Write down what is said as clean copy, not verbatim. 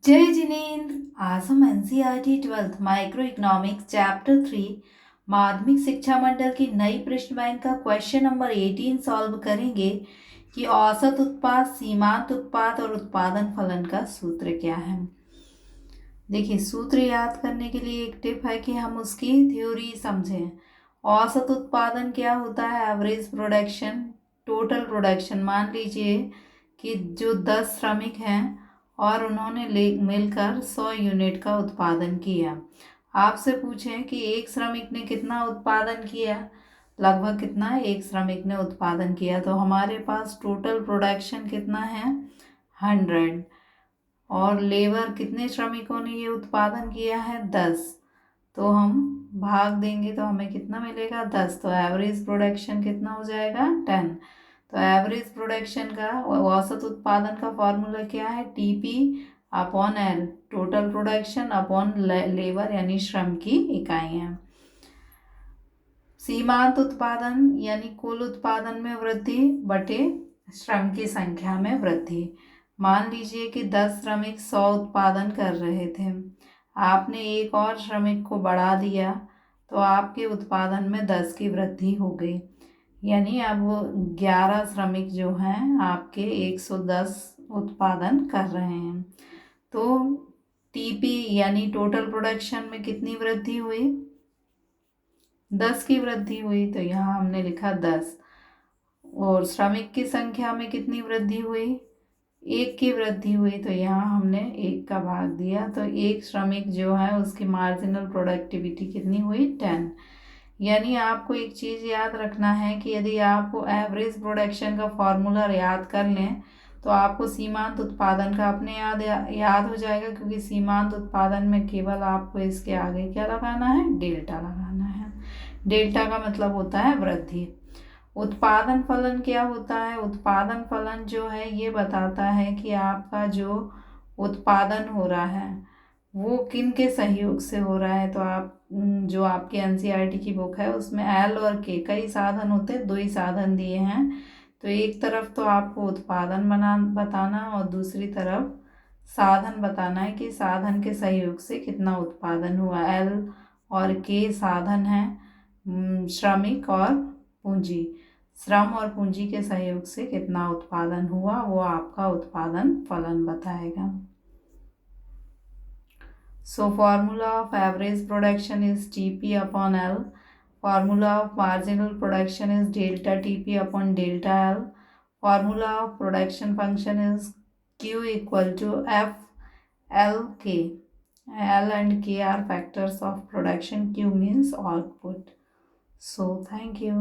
जय जिनेन्द्र। आज हम NCERT 12th micro economics chapter 3 माध्यमिक शिक्षा मंडल की नई प्रश्न बैंक का क्वेश्चन नंबर 18 सॉल्व करेंगे कि औसत उत्पाद, सीमांत उत्पाद और उत्पादन फलन का सूत्र क्या है। देखिए, सूत्र याद करने के लिए एक टिप है कि हम उसकी थ्योरी समझें। औसत उत्पादन क्या होता है? Average production, total production. मान लीजिए कि जो 10 श्रमिक हैं और उन्होंने मिलकर 100 यूनिट का उत्पादन किया। आपसे पूछें कि एक श्रमिक ने कितना उत्पादन किया, लगभग कितना एक श्रमिक ने उत्पादन किया, तो हमारे पास टोटल प्रोडक्शन कितना है 100। और लेबर कितने श्रमिकों ने ये उत्पादन किया है 10, तो हम भाग देंगे तो हमें कितना मिलेगा 10, तो एवरेज प्रोडक्शन कितना हो जाएगा 10। तो एवरेज प्रोडक्शन का औसत उत्पादन का फॉर्मूला क्या है? TP upon L, total production upon labour यानी श्रम की इकाइयाँ। सीमांत उत्पादन यानी कुल उत्पादन में वृद्धि बटे श्रम की संख्या में वृद्धि। मान लीजिए कि 10 श्रमिक 100 उत्पादन कर रहे थे, आपने एक और श्रमिक को बढ़ा दिया तो आपके उत्पादन में 10 की वृद्धि हो गई, यानी अब 11 श्रमिक जो हैं आपके 110 उत्पादन कर रहे हैं। तो टीपी यानी टोटल प्रोडक्शन में कितनी वृद्धि हुई? 10 की वृद्धि हुई, तो यहाँ हमने लिखा 10। और श्रमिक की संख्या में कितनी वृद्धि हुई? 1 की वृद्धि हुई, तो यहाँ हमने 1 का भाग दिया, तो एक श्रमिक जो है उसकी मार्जिनल प्रोडक्टिविटी कितनी हुई 10। यानी आपको एक चीज़ याद रखना है कि यदि आपको एवरेज प्रोडक्शन का फॉर्मूला याद कर लें तो आपको सीमांत उत्पादन का अपने याद हो जाएगा, क्योंकि सीमांत उत्पादन में केवल आपको इसके आगे क्या लगाना है? डेल्टा लगाना है। डेल्टा का मतलब होता है वृद्धि। उत्पादन फलन क्या होता है? उत्पादन फलन जो है ये बताता है कि आपका जो उत्पादन हो रहा है वो किन के सहयोग से हो रहा है। तो आप जो आपके एनसीईआरटी की बुक है उसमें एल और के कई साधन होते हैं, 2 ही साधन दिए हैं। तो एक तरफ तो आपको उत्पादन बताना और दूसरी तरफ साधन बताना है कि साधन के सहयोग से कितना उत्पादन हुआ। एल और के साधन है, श्रमिक और पूंजी। श्रम और पूंजी के सहयोग से कितना उत्पादन हुआ वो आपका उत्पादन फलन बताएगा। So formula of average production is TP upon L. Formula of marginal production is delta TP upon delta L. Formula of production function is Q equal to F L K. L and K are factors of production. Q means output. So thank you.